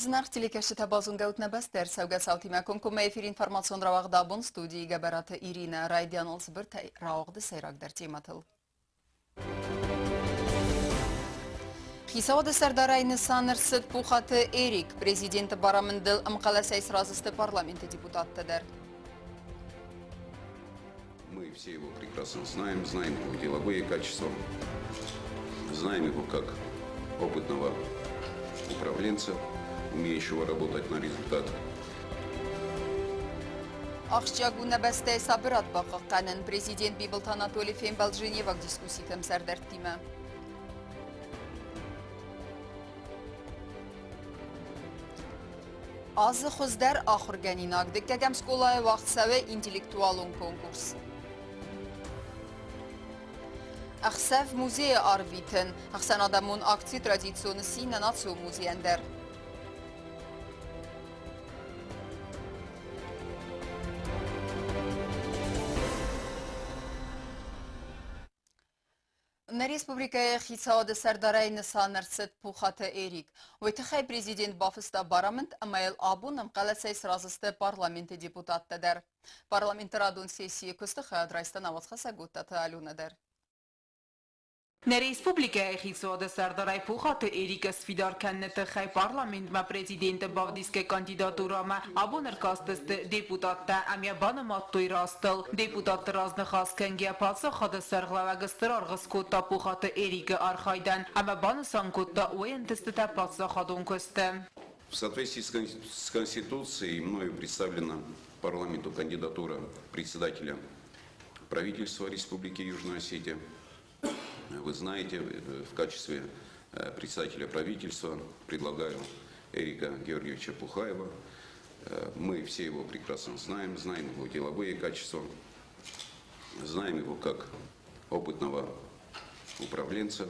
Знак телекашита базунга утнабастер сауга салтима конкума эфир информацион равагдабун студии габарата Ирина Райдианолс бір рауғды сайрагдар тематыл. Хисауды сардарайны санырсыд пухаты Эрик, президенті барамындыл ымқала сайсразысты парламенті депутаттыдыр. Мы все его прекрасно знаем его деловые качества, знаем его как опытного управленца, умеющего работать на результат. Ақшчагуна бәсті сабырат бақыққанын президент Бибылт Анатолий Фембалжиневак дискуссийтім сәрдәрттімі. Азы құздар ақырганинак діккәгәм сколай вақытсавы интеллектуалун конкурс. Ақсав музей арвитін, ақсан адамун акции традиционы сина нацио музейендер. На республикае хисауды сардарайны санырсыд пухаты Эрик. Ойтықай президент Бафыста барамынд Амайл Абуным қаласай сразысты парламенті депутаттыдыр. Парламенті радун сессии күсті қадрайстан аватқа сагуттаты алуныдыр. На республикае хисауды сардарай пухаты Эрик сфидар кәннеті қай парламентма президенті Бавдиске кандидатурама Абуныр кастысты депутатта әмия баныматтуй растыл. Депутатты разны қас кәнге пасы қады сарғлавагыстыр арғыз көтта пухаты Эрик архайдан, әмі баны сан көтта ойынтысты тәппасы қадун көсті. В соответствии с Конституцией мною представлена парламенту кандидатура председателя правительства Республики Южная Осетия. Вы знаете, в качестве председателя правительства предлагаю Эрика Георгиевича Пухаева. Мы все его прекрасно знаем его деловые качества, знаем его как опытного управленца,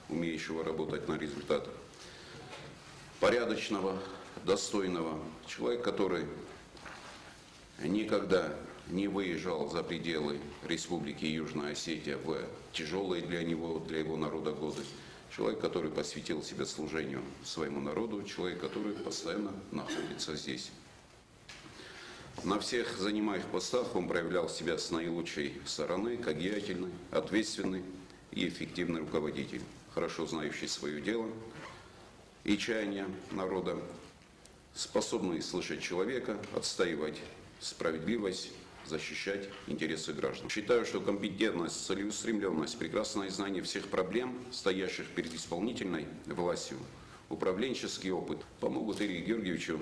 умеющего работать на результат, порядочного, достойного человека, который никогда не выезжал за пределы Республики Южная Осетия в тяжелые для его народа годы. Человек, который посвятил себя служению своему народу, человек, который постоянно находится здесь. На всех занимаемых постах он проявлял себя с наилучшей стороны, как деятельный, ответственный и эффективный руководитель, хорошо знающий свое дело и чаяния народа, способный слышать человека, отстаивать справедливость, защищать интересы граждан. Считаю, что компетентность, целеустремленность, прекрасное знание всех проблем, стоящих перед исполнительной властью, управленческий опыт помогут Ирику Георгиевичу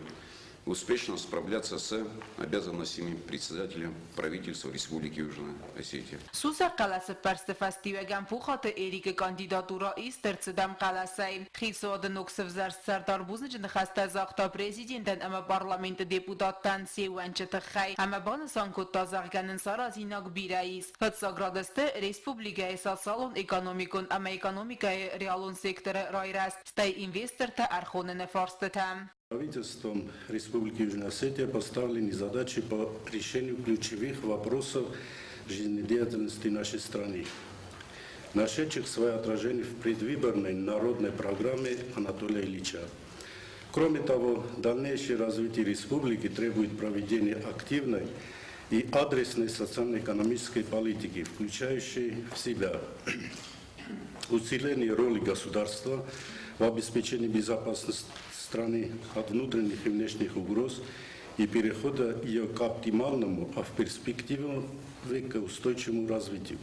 успешно справляться с обязанностями председателя правительства Республики Южная Осетия. Суза қаласы перстефестивеген пухаты Эрика кандидатура истерцедем қаласай. Хисуады ноксывзар сардар бузычын хаста зақта президентен әмі парламенті депутаттан сеуанчыты қай. Әмі баны санкутта зағганын саразинак бирайыз. Хыцаградысты республикай социалон экономикон әмі экономикай реалон секторы райрас. Стай инвесторты архоныны фарстытам. Правительством Республики Южная Осетия поставлены задачи по решению ключевых вопросов жизнедеятельности нашей страны, нашедших свое отражение в предвыборной народной программе Анатолия Ильича. Кроме того, дальнейшее развитие республики требует проведения активной и адресной социально-экономической политики, включающей в себя усиление роли государства в обеспечении безопасности страны от внутренних и внешних угроз и перехода ее к оптимальному, а в перспективе к устойчивому развитию.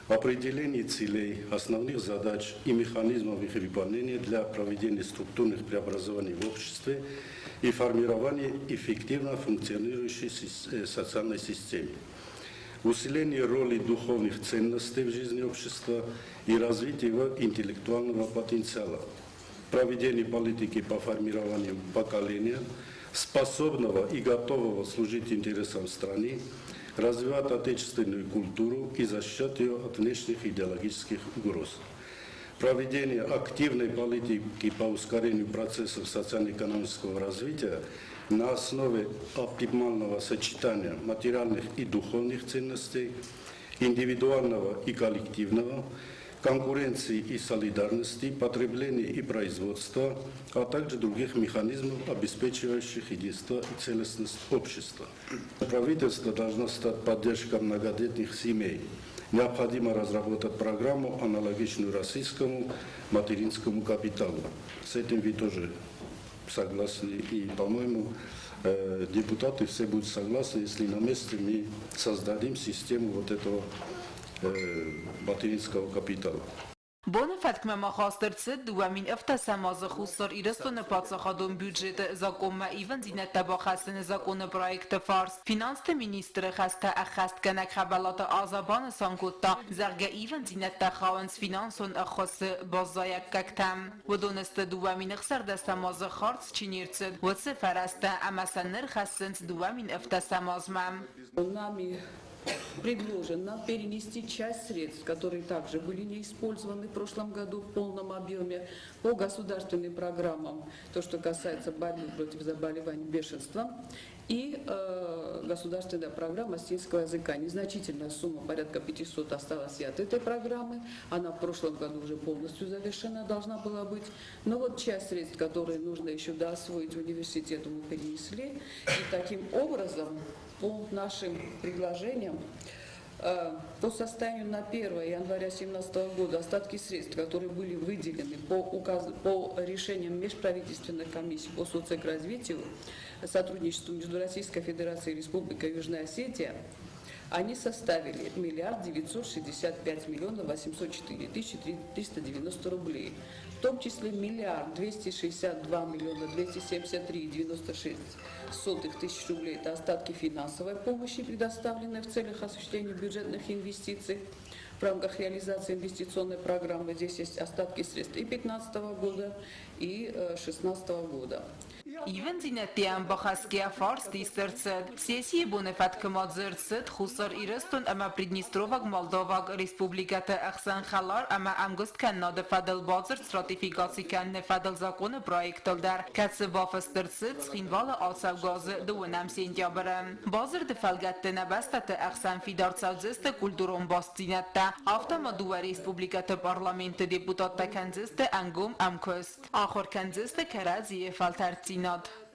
Определение целей, основных задач и механизмов их выполнения для проведения структурных преобразований в обществе и формирования эффективно функционирующей социальной системы. Усиление роли духовных ценностей в жизни общества и развитие его интеллектуального потенциала. Проведение политики по формированию поколения, способного и готового служить интересам страны, развивать отечественную культуру и защищать ее от внешних идеологических угроз. Проведение активной политики по ускорению процессов социально-экономического развития на основе оптимального сочетания материальных и духовных ценностей, индивидуального и коллективного, конкуренции и солидарности, потребления и производства, а также других механизмов, обеспечивающих единство и целостность общества. Правительство должно стать поддержкой многодетных семей. Необходимо разработать программу, аналогичную российскому материнскому капиталу. С этим вы тоже согласны, и, по-моему, депутаты все будут согласны, если на месте мы создадим систему вот этого материнского капитала. Բոնը ֆատկմը մախաստերցը դուամին ըվտասամազը խուսոր իրստոնը պացախադոն բյուջետը զակոմը իվն զինետաբախասնը զակոնը պրոյեկտը ֆարս ֆինանսը մինիստրը խաստը ախաստ կնակ խաբալատը ազաբանը սանգոտա զարգը իվն զինետա խավանց ֆինանսոն ախոսը բազայակ կակտամ վդոնստը դուամին ըխսարդաստամազը խարց չինիրցը վծը ֆարաստը ամասաններ խասսնց դուամին ըվտասամազմամ предложено перенести часть средств, которые также были не использованы в прошлом году в полном объеме, по государственным программам, то, что касается борьбы против заболеваний бешенства, и государственная программа астинского языка. Незначительная сумма, порядка 500, осталась и от этой программы. Она в прошлом году уже полностью завершена должна была быть. Но вот часть средств, которые нужно еще доосвоить в университету, мы перенесли. И таким образом, по нашим предложениям, по состоянию на 1 января 2017 года остатки средств, которые были выделены по решениям межправительственной комиссии по соцэкоразвитию, сотрудничеству между Российской Федерацией и Республикой Южная Осетия, они составили 1 965 804 390 рублей. В том числе 1 262 273 96 тысяч рублей – это остатки финансовой помощи, предоставленные в целях осуществления бюджетных инвестиций в рамках реализации инвестиционной программы. Здесь есть остатки средств и 2015 года, и 2016 года. Իվն զինետիան բախասկիա ֆարս դիստերցեդ, սեսի բոնեվատ կմadzերցեդ, խուսար իրստոն ամա Պրիդնիստրովակ Մոլդովակ Ռեսպուբլիկատը ախսան խալար ամա ամգուստ կաննադը ֆադել բացր ստրատիֆիկացի կան նեֆադել զակոնը պրոյեկտել դար, կացը բաֆստերցեդ, սխինվալը ալսավ գազը դունամ սենտյաբրը։ Բազր դվալգատը նաբաստատը ախսան ֆիդարցավձեստը կուլտուրոն բաստինատտա, ավտամա դուա Ռեսպուբլիկատը պարլամենտը դեպուտատտա կանձեստը անգում ամքոստ, ախոր կանձեստը կրած եվալտարցին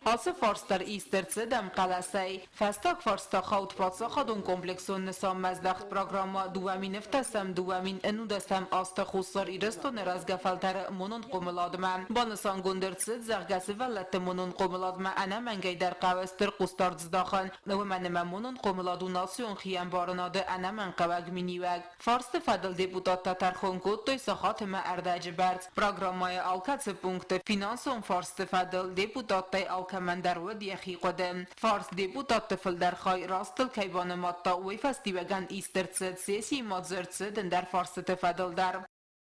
Also Forster Easterce dem Kalasei. Festag Forster Haut Patsachadon komplexon nesam mezdacht programma duamin eftasem duamin enudesem asta khussar ireston razgafaltar monon qomeladma. Banasan gondertse zergasi vallette monon qomeladma ana mengay der qavester qustards daxan. Ve menema monon qomeladu nasyon khiyam baranade ana men qavag miniwag. Forster Fadel deputat Tatarxon Kottoy sahatma erdajbert. Programmaya alkatse punkte finanson Forster Fadel deputat Kamandar و دیخی قدم فارس دیپوتات فلدر خای راستل کیوان ماتا و فستیوگان ایسترتسد سیسی مادزرتسد در فارس تفادل در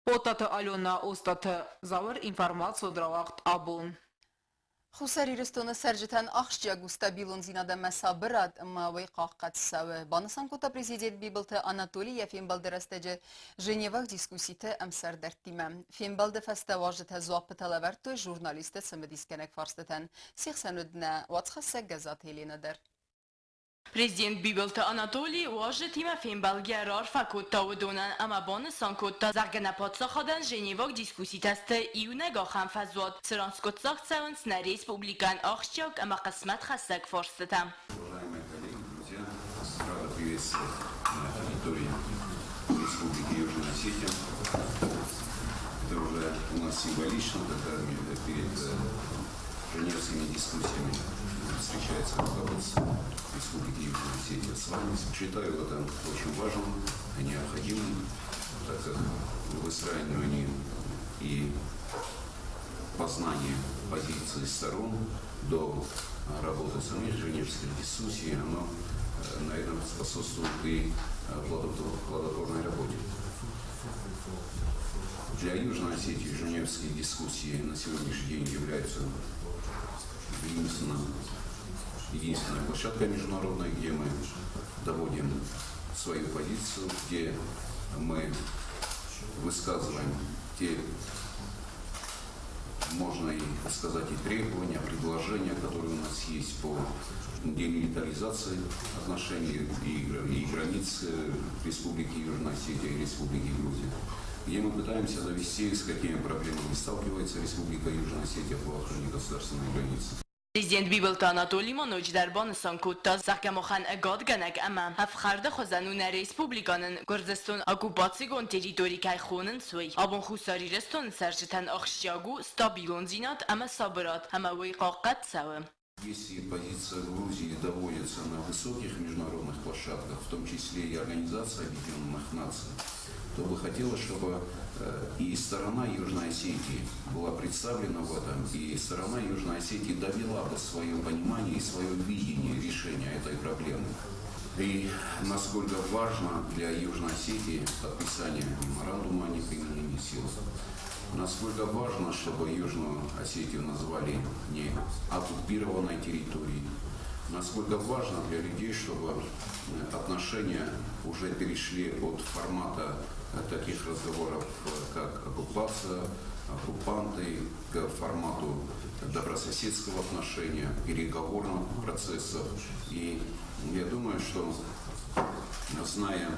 اوتات آلونا اوستات زاور اینفرماسیون دراوقت آبون خسری رستون سرجتن آخشجا گستابیلون زیناده مسابرات اما ویقاق قد سوه بانسان کتا پریزیدیت بیبلت آناتولی فیم بالدرستجه جنیوک دیسکوسیته امسر درتیمم فیم بالد فستواجت هزواب تلورتو جورنالیست سمدیسکنک فارستتن سیخ سندنا واتخصه گزات هیلینه در Президент Бибелта Анатолий уже тима фембалгия рарфа кота удонан амабан санкота заргана подсахадан Женевок дискусситасте июнега хамфазвод сранскотсах цаунс на республикан ахчак ама қисмат хасак форстатам. Уважаемые коллеги, друзья, рада приветствовать на территории Республики Южная Осетия. Это уже у нас символично, когда перед женевскими дискуссиями встречается руководство Республики Южная Осетия с вами. Считаю это очень важным и необходимым, так как выстраивание и познание позиции сторон до работы самих женевских дискуссий, оно, наверное, способствует и плодотворной работе. Для Южной Осетии женевские дискуссии на сегодняшний день являются единственная площадка международная, где мы доводим свою позицию, где мы высказываем те, можно и сказать, и требования, предложения, которые у нас есть по демилитаризации отношений и границ Республики Южная Осетия и Республики Грузия. где мы пытаемся довести, с какими проблемами сталкивается Республика Южная Осетия по охране государственной границы. Президент Бибелт Анатолий Моноч در بانستان کوتا زخمخان اگاد گنگ اما هفخرد خزانون ریسپوبلیکانن گرزستون اکوپاتسیگون تریتوری که خونن سوی آبون خوساری رستون سرجتن اخشیاگو ستابیلون زینات اما صابرات اما وی قاقت سوه. Если позиция Грузии доводится на высоких международных площадках, в том числе и Организация Объединенных Наций, то бы хотелось, чтобы и сторона Южной Осетии была представлена в этом, и сторона Южной Осетии довела бы свое понимание и свое видение решения этой проблемы. И насколько важно для Южной Осетии подписание меморандума о неприменении сил. Насколько важно, чтобы Южную Осетию назвали не оккупированной территорией. Насколько важно для людей, чтобы отношения уже перешли от формата таких разговоров, как оккупация, оккупанты, к формату добрососедского отношения, переговорных процессов. И я думаю, что, зная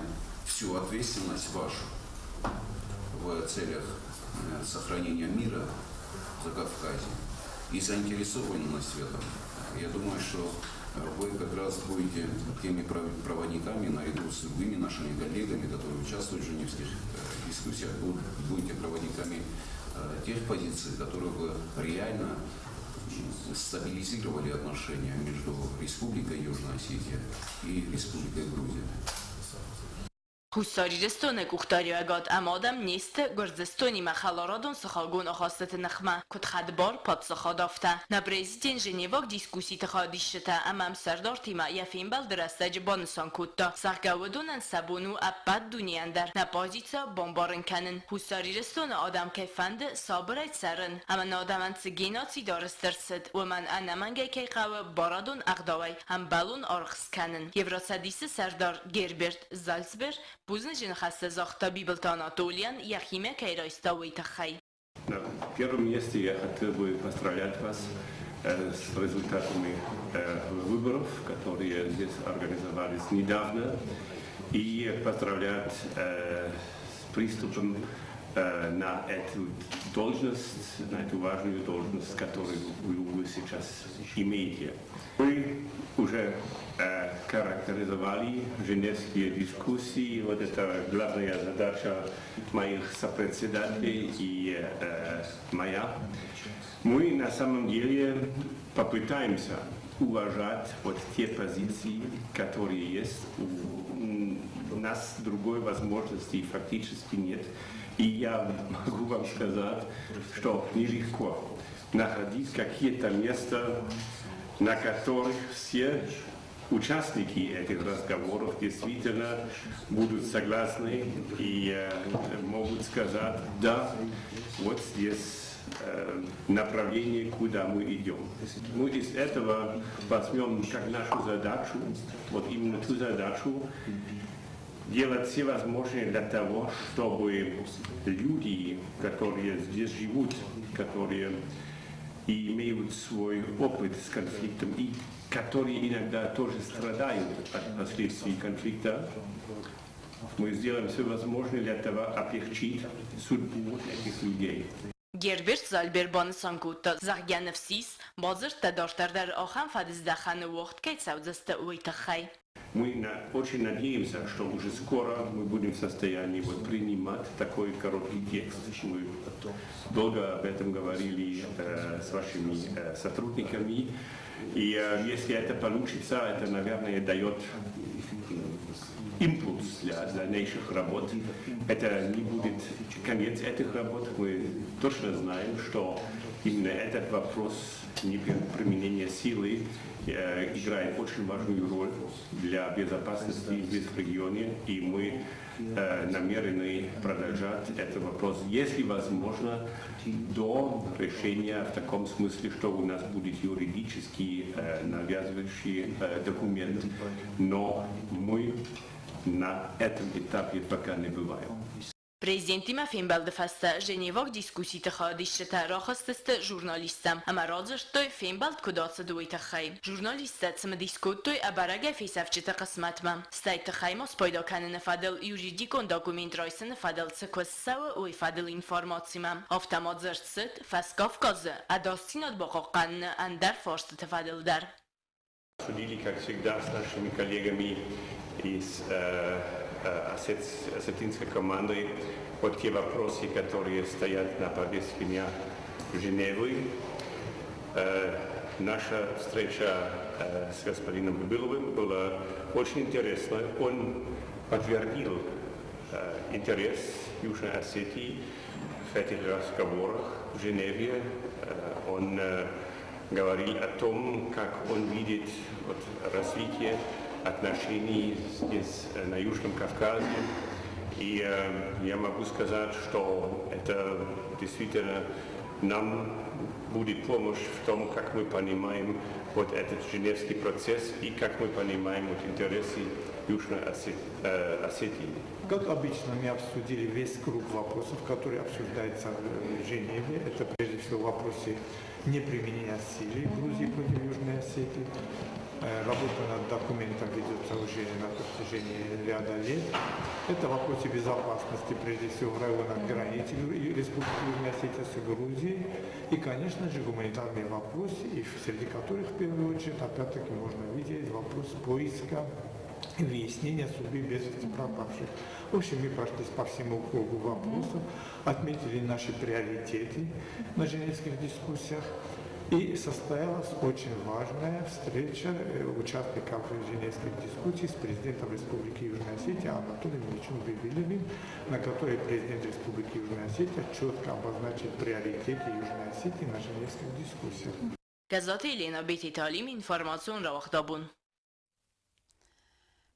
всю ответственность вашу в целях сохранения мира в Закавказье и заинтересованность в этом, я думаю, что вы как раз будете теми проводниками, наряду с другими нашими коллегами, которые участвуют в женевских дискуссиях, будете проводниками тех позиций, которые бы реально стабилизировали отношения между Республикой Южная Осетия и Республикой Грузия. Хуссарирستون کوختاری اگاد امادم نیست گرزستونی مخالارادون سخاگون اخواستت نخمه کد خدبار پاد سخادافته نبرزیتین جنیواک دیسکوسی تخادیشته امام سردار تیما یفین بل درسته جبانسان کدتا سخگودونن سبونو اپد دونیان در نپازیتا بمبارن کنن خوساریرستون آدم کیفند صابرت سرن اما نادمند سگیناتی دارسترسد و من انمنگه که قوه بارادون اقداوی هم بلون آرخس کنن یوراسدیس سردار گربرت زالزبر Бузнежин хасса захта Бибелт Анатолиян Яхиме Кайрайстауи Тахай. На первом месте я хотел бы поздравлять вас с результатами выборов, которые здесь организовались недавно, и поздравлять с приступом на эту должность, на эту важную должность, которую вы сейчас имеете. Вы уже характеризовали женевские дискуссии, вот это главная задача моих сопредседателей и моя. Мы на самом деле попытаемся уважать вот те позиции, которые есть. У нас другой возможности фактически нет. И я могу вам сказать, что нелегко находить какие-то места, на которых все участники этих разговоров действительно будут согласны и могут сказать, да, вот здесь направление, куда мы идем. Мы из этого возьмем как нашу задачу, вот именно ту задачу, делать все возможное для того, чтобы люди, которые здесь живут, которые имеют свой опыт с конфликтом и которые иногда тоже страдают от последствий конфликта, мы сделаем все возможное для того, облегчить судьбу этих людей. Герберт Зальбер Банасанкута Захгяневсис Базар Тадартар дар Ахан Фадиздаханы Вахт Кайцаудзаста Уитахай. Мы очень надеемся, что уже скоро мы будем в состоянии принимать такой короткий текст. Мы долго об этом говорили с вашими сотрудниками. И если это получится, это, наверное, дает импульс для дальнейших работ. Это не будет конец этих работ. Мы точно знаем, что именно этот вопрос неприменения силы играет очень важную роль для безопасности здесь в регионе, и мы намерены продолжать этот вопрос, если возможно, до решения в таком смысле, что у нас будет юридически навязывающий документ, но мы на этом этапе пока не бываем. Президентима Фембалдефаста Женевог дискуссиите ходищата рахастаста журналистам. Ама разыштой Фембалд кудаться дуйтахай. Журналистат сама дискуттой абарага фейсавчата қасматма. Стайтахайма спойда канена фадел юридикон документ ройсана фадел цеквассава уй фадел информацима. Автомат зашцет фаскавказа, а достинат бақоқан андар форстата фадел дар. Судили, как всегда, с нашими коллегами из осетинской команды вот те вопросы, которые стоят на повестке дня в Женеве. Наша встреча с господином Бибиловым была очень интересная. Он подтвердил интерес Южной Осетии в этих разговорах в Женеве. Он говорил о том, как он видит развитие отношений здесь, на Южном Кавказе. И я могу сказать, что это действительно нам будет помощь в том, как мы понимаем вот этот женевский процесс и как мы понимаем вот интересы Южной Осетии. Как обычно, мы обсудили весь круг вопросов, которые обсуждаются в Женеве. Это прежде всего вопросы неприменения силы в Грузии против Южной Осетии. Работа над документом ведется уже на протяжении ряда лет. Это вопросы безопасности, прежде всего в районах границы Республики Южная Осетия с Грузией. И, конечно же, гуманитарные вопросы, и среди которых, в первую очередь, опять-таки можно видеть вопрос поиска и выяснения судьбы без вести пропавших. В общем, мы прошлись по всему кругу вопросов, отметили наши приоритеты на женевских дискуссиях. И состоялась очень важная встреча участников женевских дискуссий с президентом Республики Южная Осетия Анатолием Ильичем Бибиловым, на которой президент Республики Южная Осетия четко обозначил приоритеты Южной Осетии на женевских дискуссиях. Газета Елена Бетиталим информацион равахдабун.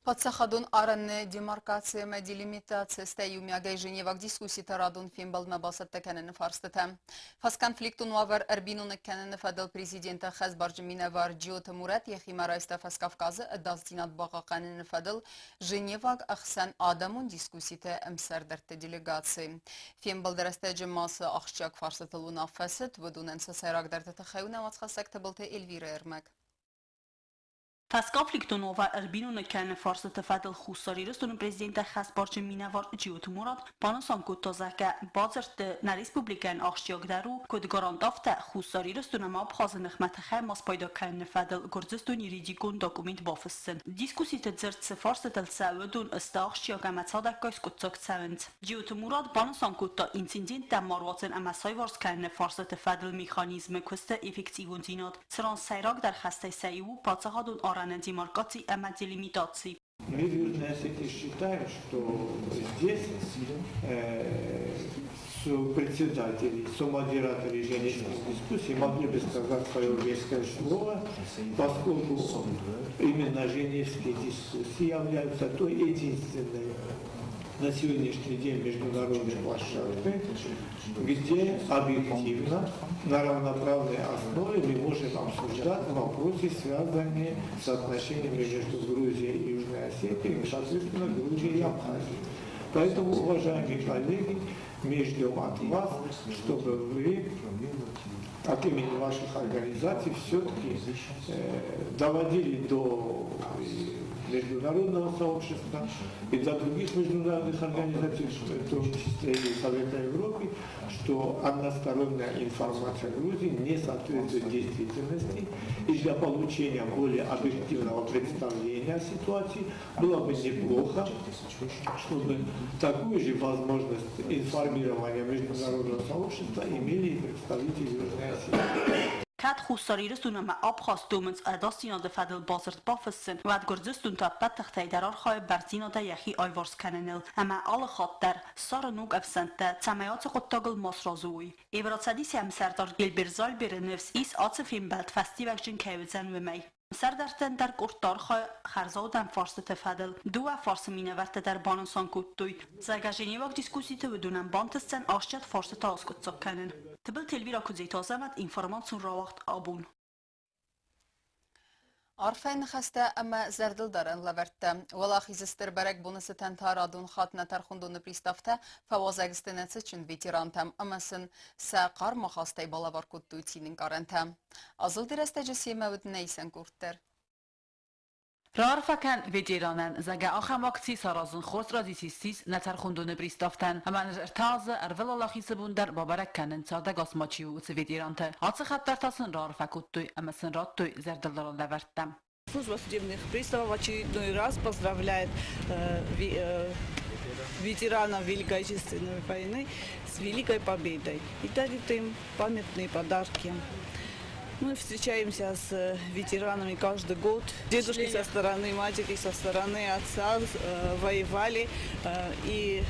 Подсахадун аранне демаркация делимитация стаю мягай Женевак дискуссии тарадун фембал набасат текенен фарстата. Фас конфликтун вавар арбинун кенен фадал президента Хазбарджимина вар Джиот Мурат яхимарайста фас Кавказа даздинат бага кенен фадал Женевак ахсан адамун дискуссиите эмсердерте делегации. Фембал дересте джемаса ахчак фарстаталуна фасет вдунен сасайрак дерте тахаюна вацхасекте болте Эльвира Эрмек. Fas konfliktu nova Erbinun kan farsa tafadal khusari restun prezidenta Khasbarchi Minavar Jiyot Murad panasan kutazaka bazert na respublikan akhshyagdaru kod garantafta khusari restun ma bkhazn khmat khamas payda kan fadal Gürcistan yuridikun dokument bafssen diskusit zert farsa tal saudun astakhshyag matsadak kutzok savent Jiyot Murad panasan kutta incident marwaten amasayvars kan farsa tafadal mechanizm kusta effektivun dinat sran sayrak dar khasta sayu patsahadun демаркации и делимитации. Мы в Южной Осетии считаем, что здесь председатели, сомодераторы женевских дискуссий могли бы сказать свое веское слово, поскольку именно женевские дискуссии являются той единственной на сегодняшний день международной площадкой, где объективно, на равноправной основе мы можем обсуждать вопросы, связанные с отношениями между Грузией и Южной Осетией, и, соответственно, Грузией и Абхазией. Поэтому, уважаемые коллеги, мы ждем от вас, чтобы вы от имени ваших организаций все-таки доводили до международного сообщества и до других международных организаций, в том числе и Совета Европы, что односторонняя информация Грузии не соответствует действительности, и для получения более объективного представления о ситуации было бы неплохо, чтобы такую же возможность информирования международного сообщества имели и представители Южной Осетии. Kad خساری رسون ما آبخاست دومنز اداستینا دفعل بازرد بافسن و گرزستون تا بطخ تیدرار خواهی برزینا دا یخی آیوارس کننل اما آل خاطر سار نوگ افسنته تمایات خود تاگل ماسرازوی ایورات سدیسی هم سردار گل برزال بر نفس ایس آتفین بلد فستی وکجن کهوزن و می سردرتن در گرتار خواه خرزادن فارس تفادل دو فارس مینورت در بانسان کتوی زرگجینی وقت دیسکوسی تو بدونن بانتستن آشتت فارس تاز کتساب کنن تبل تلوی را کدزی تازمت اینفرمانسون را وقت آبون عارفين خسته اما زردل دارن لورته ولا خیزستر برک بونس تنتارادون خاتنه ترخوندون پریستافته فوازگستنه چن ویتیرانتم اما سن ساقار مخاسته بالا ورکوتوی تینین کارنتم ازل درسته جسی مود نیسن گورتر رارفکن ویتیرانن زگه آخم وقتی سرازن خورد را دیسیستیز نترخوندون پریستافتن همان ارتاز ارول الله خیس بوندر بابرک کنن ساده گاسماچیو و ویتیرانته آتس خطر تاسن رارفکوتوی اما سن راتوی زردل دارن لورتم Служба судебных приставов в очередной раз поздравляет ветеранов Великой Отечественной войны с Великой Победой и дарит им памятные подарки. Мы встречаемся с ветеранами каждый год. Дедушки со стороны матери, со стороны отца воевали. И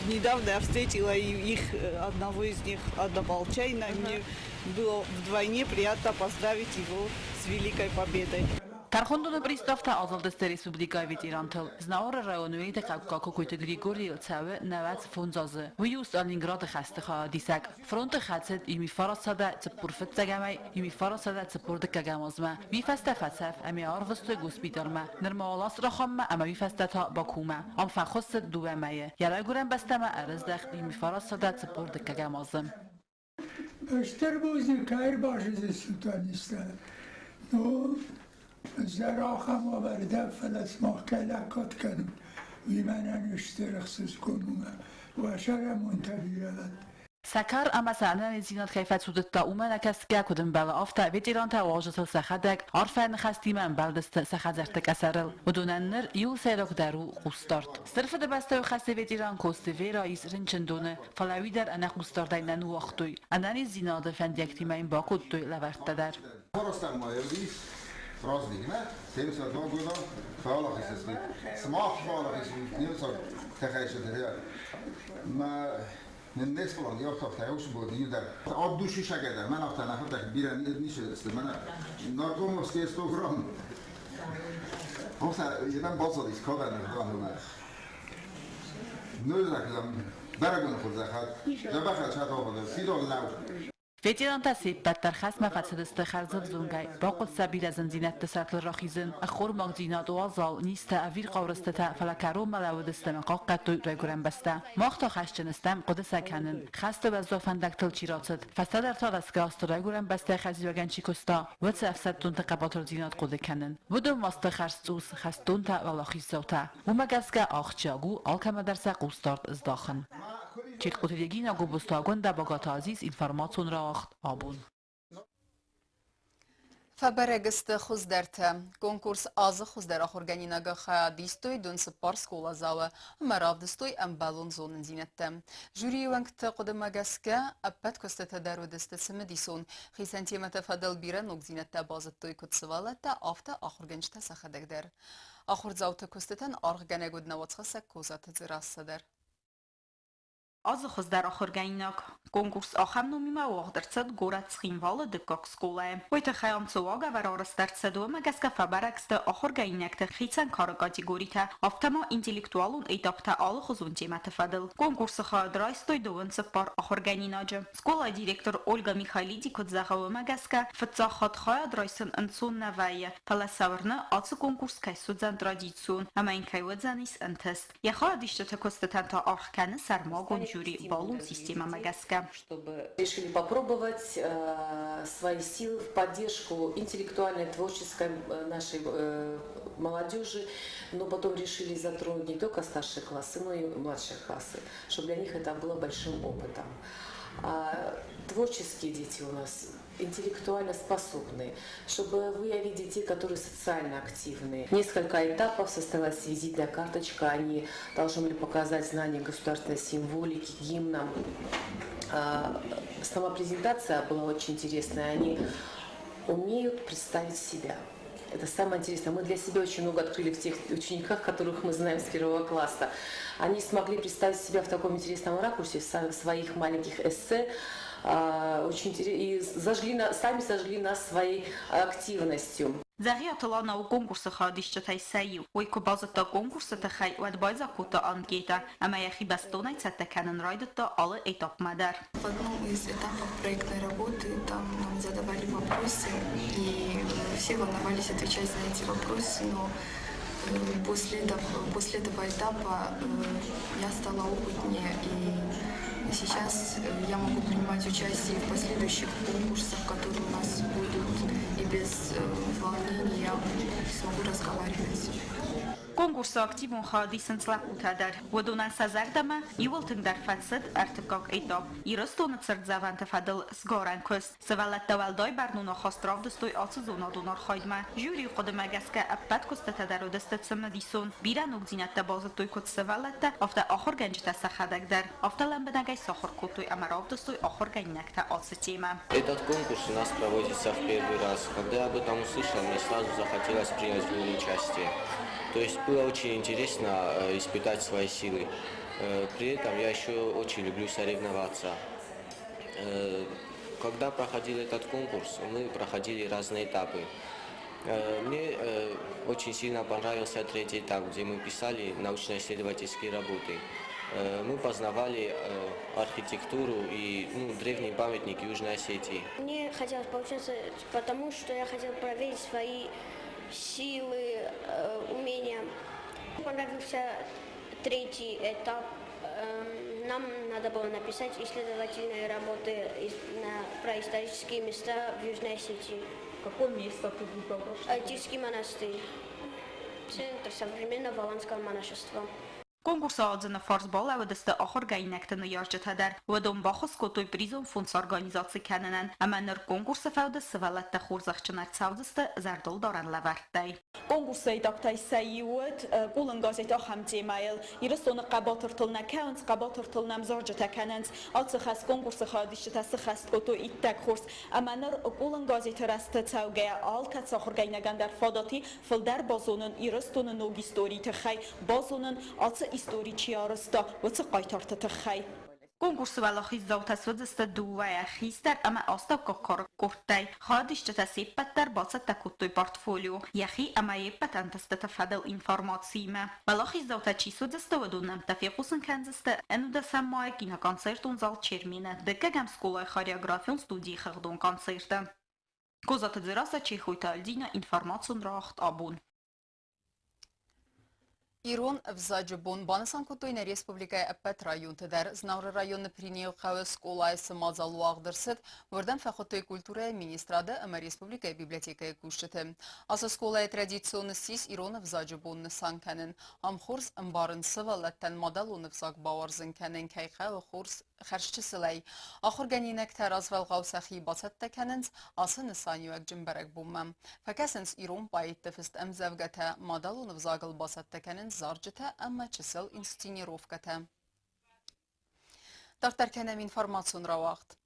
недавно я встретила их, одного из них, однополчанина. Мне было вдвойне приятно поздравить его с Великой Победой. ترخوندون پریستافته آزادست ریسپوبلیکای ویتیرانتل زنار رایانوی دقیقا کویت گریگوری تساوی نوت فونزازه ویو ستالینگراد خسته خواه دیسک فرونت خدست ایمی فراساده تپورفت زگمه ایمی فراساده تپورد کگمازمه ویفسته فتصف امی آروستو گوسپیدارمه نرمالاس راخامه اما ویفسته تا باکومه ام فخست دوامه یلای گرم بستمه ارزدخ ایمی فراساده تپورد کگمازم اشتر بوزی کار باشه سوتانیسته زراخم آورده فلس ماه کلکات کنم وی من اشتر خصوص کنم و شرم منتبیرد سکر اما سعنان زینات کیفت سودت تا اومن کسکه کدم بلا آفتا ویتیران تا واجت سخدک عرفن خستی من بردست سخدرتک اسرل و دوننر یو سیلوک درو قوستارت صرف دبسته و خسته ویتیران کوستوی رئیس رنچندونه فلاوی در انا قوستاردین ننو وقتوی انانی زیناد فندیکتی من باکود توی لورت در Razligne, ser så att någon går förlagsvis smart förlagsvis nu så تخيل det men nästa gång jag tar det också både ju där att du ska käka men att jag har tagit bilen inte men när kommer ska stå fram och så jag bara det ska vara nu då برگون خود زخات دبخت شد آورده سیدال نو ویتیران تسیب بدتر خسم فصلست خرزب زونگای باقل سبیل از انزینت تسرتل راخیزن اخور مگزینا دوازال نیست اویر قورسته تا فلکارو ملاود استم قاقت دوی رگرم بسته ماختا خشچنستم قد سکنن خسته وزو فندکتل چیراتد فسته در تا دستگاست رگرم بسته خزی وگن چیکستا و افسد دون تقباتر زینات قد کنن ودو ماست خرسوس خستون تا ولاخیزوتا و مگسگه آخچاگو آلکم درس قوستارد ازداخن چیک قطعیگی نگو بستاگون در باگات عزیز اینفرماتون را آبون. فبرگست خوزدرته کنکورس آز خوزدر آخورگانی نگه خیادیستوی دون سپار سکولا زاوه مرافدستوی ام بالون زونن زینته جوری وانکت قدم گسکه اپت کستت درو دست سمدیسون خیسنتی متفادل بیره نوک زینته بازتوی کتسواله تا آفته آخورگنجته سخدک در آخور زاوته کستتن آرگانه گود نواتخه سکوزات زراست در Az خوزدر آخرگیناک کنکورس آخم نمیما واقدرتد گورت سخینواله دکاک سکوله. ویت خیام سواگه و رارسترتد و مگسکه فبرکست آخرگیناکت خیچن کارگاتی گوریته افتما انتلیکتوالون ایتابتا آل خوزونچی متفادل. کنکورس خواهد رایستوی دوون سپار آخرگیناجه. سکولا دیرکتور اولگا میخایلیدی کد زخه و مگسکه فتزاخات خواهد رایستن انسون نوایه. پلا سورنه آتس کنکورس که سودزن ترادیتسون اما این که ودزنیس انتست. یه خواهد اشتت کستتن تا آخکنه سرماگون баллон система Магаска. Чтобы решили попробовать свои силы в поддержку интеллектуальной, творческой нашей молодежи, но потом решили затронуть не только старшие классы, но и младшие классы, чтобы для них это было большим опытом. Творческие дети у нас интеллектуально способные, чтобы выявить детей, которые социально активные. Несколько этапов состоялась визитная карточка, они должны были показать знания государственной символики, гимна. Сама презентация была очень интересная, они умеют представить себя. Это самое интересное. Мы для себя очень много открыли в тех учениках, которых мы знаем с 1 класса. Они смогли представить себя в таком интересном ракурсе, в своих маленьких эссе, очень интересно, и сами сожгли нас своей активностью. زغیات لانا و کنکورس خادیش تای سیو و یکوبازت تا کنکورس تخی و دبایز کوتا آنگیتا اما یخی بستونای تکنن رایدت تا آل ایتاب مادر. В одном из этапов проектной работы там нам задавали вопросы, и все волновались отвечать на эти вопросы, но после этого этапа я стала опытнее, и сейчас я могу принимать участие в последующих конкурсах, которые у нас будут, и без волнения я смогу разговаривать. Konkursu aktívan hadisens laputadar. ودونان سازردما يولتن در فلسد ارتقاق ایتاب. ایرستون ترد زوان تفادل سگارن کست. سوالت دوالدای برنونا خواستراف دستوی آتو زونا دونار خایدما. جوری خود مگس که اپت کست تدر و دستت سمدیسون. بیرن اگزینت بازد توی کت سوالت آفتا آخر گنج تسا خدک در. آفتا لنبنگای ساخر کتوی امراف دستوی آخر گنجنک تا آتستیما. Этот конкурс у нас проводится в первый раз. Когда я об этом услышал, мне сразу захотелось принять в нем участие. То есть было очень интересно испытать свои силы. При этом я еще очень люблю соревноваться. Когда проходил этот конкурс, мы проходили разные этапы. Мне очень сильно понравился третий этап, где мы писали научно-исследовательские работы. Мы познавали архитектуру и древний памятник Южной Осетии. Мне хотелось поучаствовать, потому что я хотел проверить свои силы, умения. Понравился третий этап. Нам надо было написать исследовательные работы про исторические места в Южной Осетии. Какое место ты выбрал? Альтийский монастырь. Центр современного аланского монашества. Konkursu adzını farzbal əvədəstə axır qəynəkdən yarcıtədər. Vədon baxız kotoy prizon fonds organizası kənənən. Əmənlər konkursu fəvdə sıvələtdə xorzaqçınar çavdıstı zərdol daran ləvərdəy. Konkursu edaptay səyiyyət, qulun qazet axam demayıl. İristonu qabatırtılına kəvəns, qabatırtılına mzarcıta kənəns. Atsı xəs konkursu xadişçıta sıxəst kotoy ittək xorz. Əmənlər qulun qazet rəstə çavgəyə al tətsə axır qəynəgəndər fadati fıldər bazonun İristonu nogistori təxəy. Bazonun atsı историчия раста وڅ قایتارت تخی Konkursu valaxiz zavtasvıdıstă duvaya xizder ama asta kakar kortay. Xadişçə təsibətlər basat təkutoy portfolio. Yaxi ama yepət antastı tafadal informasiyma. Valaxiz zavtaçisvıdıstă vədunam təfiqusın kənzistə enu da səmmaya kina konsertun zal çerminə. Dəkkəgəm skolay xoreografiyon studiyi xəqdun konsertə. Kozatı zirasa Çexoyta Aldina informasyon raxt abun. Ирон в Заджибон Банасанкутойна республикая Аппет район тедер знавры районны принял хавы сколай самазалу агдырсыд вырдан фахотой культуры министрады ама республикая библиотекая кушчеты. Аса сколай традиционный сис Ирон в Заджибон санканен амхорс амбарын сывалаттан мадалуны в Загбауарзын канен кайха хорс خرشتسلای آخر گنینک تراز والغاو سخی باسط تکننز آسن سانیوک جنبرک بومم فکسنس ایرون باید تفست ام زوجته مادالون وزاگل باسط تکننز زارجته اما چسل اینستینی روفکته دکتر کنم اینفرماسیون را وقت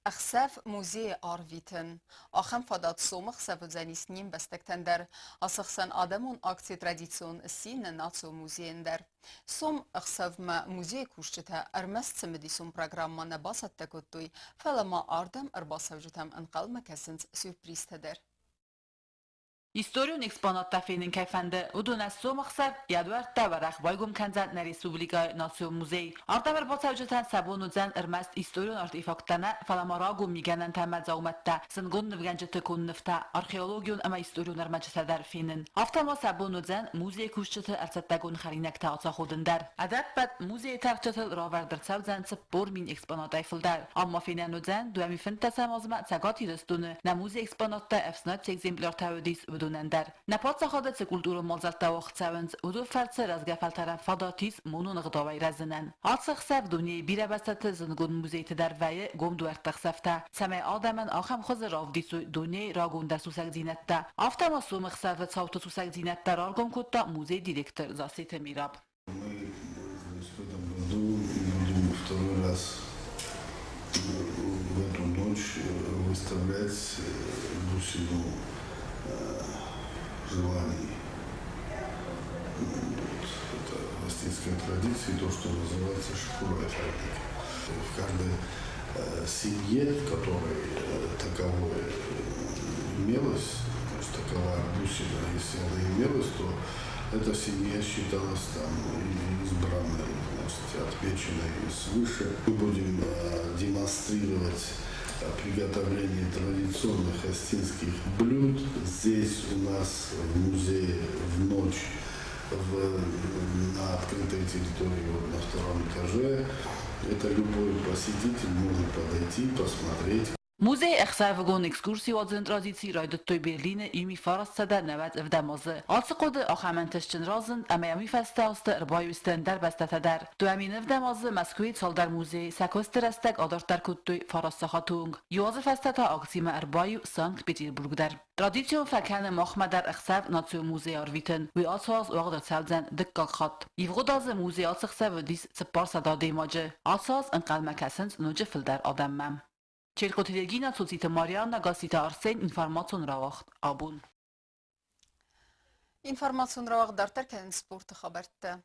اخساف موزه آرویتن آخم فدات سومخ سفوزانیس نیم بستکتندر اسخسن آدمون اکتی ترادیسیون سین ناتسو موزیندر سوم اخساف ما موزه کوشته ارمست سمدیسون پروگرام نباسط تکوتوی فلما آردم ارباسو جتم انقل مکسنز سورپریز تدر İstoryon eksponatta fenin kayfende udunaz soğumaksar yaduartta ve raxbaygum kanzan na Respublika Nasyon Muzey. Arda ver basavcıtan sabunuzan ırmast istoryon artefaktana falamaragu miganan temel zaumatta sıngun nıvgancıtı kun nıfta arkeologyon ama istoryon armacısadar fenin. Haftama sabunuzan muzey kuşçıtı arsattagun xarinakta atsa xudundar. Adappat muzey tarçıtı ravardır savzan sıp bormin eksponat ayfıldar. Amma fenanuzan duami fintasa mazma sagati rastunu na muzey eksponatta efsnat egzemplar taudis دونندر نپات سخادت کلتور مالزات توخت سوند ودو فرصه رزگفل طرف فداتیس مونون غداوی رزنن آتسخ سف دنیای بیره بستت زنگون موزیت در وی گم دو ارتخصفته سمع آدمن آخم خوز راودیسو دنیای راگون در سوسک زینت ده آفتما سومخ سفت ساوت سوسک زینت در آرگم کتا موزی دیرکتر زاسیت میراب Второй раз в эту ночь выставлять Бусину желаний. Это остинская традиция, то, что называется шкура фабрика. В каждой семье, в которой таковое имелось, то есть таковая бусина, если она имелась, то эта семья считалась там избранной, значит, отмеченной свыше. Мы будем демонстрировать приготовления традиционных осетинских блюд. Здесь у нас в музее в ночь на открытой территории на втором этаже. Это любой посетитель может подойти, посмотреть. Muzej Exervagon exkursióadzen tradíció rajdottoi Berline ümi farasztszede nevet evdemazı. Alcıqodu axamentes razın amelyami fesztağızdı erbajüsten derbeszteteder. Döemin evdemazı Moskvit Soldar Muzey szekosztereztek adartar kuttui farasztahatung. Józı feszteta akcime erbajü Sankt Petersburgder. Tradíció felkelne Mahmeder Exev Nació Muzej arviten, vi alcağız oğda celzen dikkalxat. Ivgodazı muzey alcıqsev dis cipar demacı. Alcağız înqalmekesens noce filder ademmem. Çelkotilegina Tsotita Mariana Gasita Arsen informațion rawaxt abun. İnformasyon rawaxt dartarken sportu xabartda.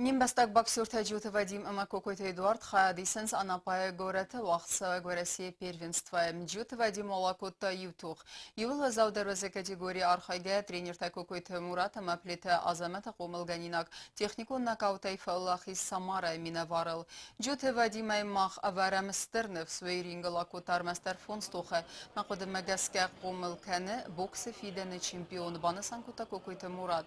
Нимбастак боксер Таджута Вадим Амакокойта Эдуард Хаадисенс Анапая Гората Вахса Горасия первенства. Мджута Вадим Олакота Ютух. Юла Заударвазе категория Архайга тренер Такокойта Мурата Маплета Азамата Қомылганинак технику нокаутай Фаулахис Самара Минаварл. Джута Вадим Аймах Аварам Стернев свой ринга Лакотар Мастер Фонстуха Макода Магаска Қомылканы боксы фидены чемпион Банасанку Такокойта Мурат.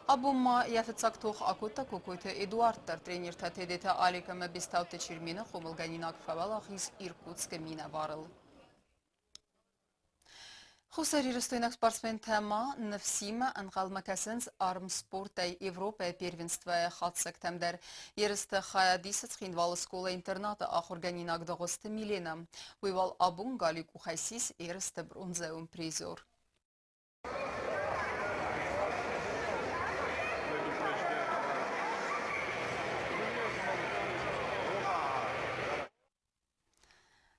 Абума яфицактух акута кукуйта Эдуардтар тренер татедета Алика Мабистаута Чермина Хомылганинак Фавалахис Иркутска Минаварл. Хусари Ростойнак спортсмен тема Навсима Ангалмакасенс арм спортай Европа первенства хатсак тамдар. Ересте хая дисацхин вал школа интерната ахорганинак дагосты Милена. Уйвал абун галику хайсис ересте бронзеум призор.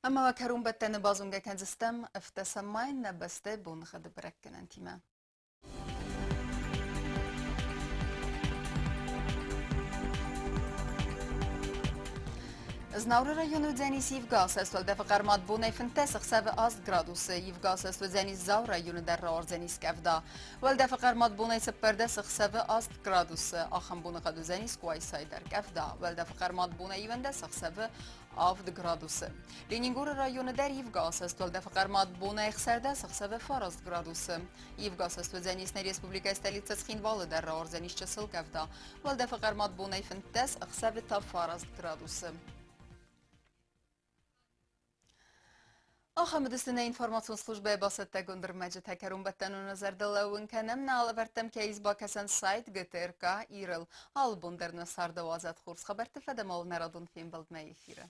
أما وكرون بتن بازونجا كنزستم افتسمين نبسته بون خد بركن انتما Знаура району Дзенис Евгас است ولده فقرمات بونه فنتسخ 7 градуса Евгас است و Дзенис Зау району در رار Дзенис кавда ولده فقرمات بونه سپردسخ 7 градуса آخم بونه قدو Дзенис کوایسای در کавда ولده فقرمات بونه ایوندسخ 7 градуса Ленингур району در Евгас است ولده فقرمات بونه اخسردسخ 7 градуса Евгас است و Дзенис на республика столица Схинвалы در رار Дзенис часыл кавда ولده فقرمات بونه فنتسخ 7 градуса آخر مدرسنا اینفورماسیون службы баста гундермаджа такарун баттану назардалавун канам наалавартам ки из бакасан сайт ГТРК ирл албундерна сарда вазат хурс хабарты фадамал нарадун фим балдма эфира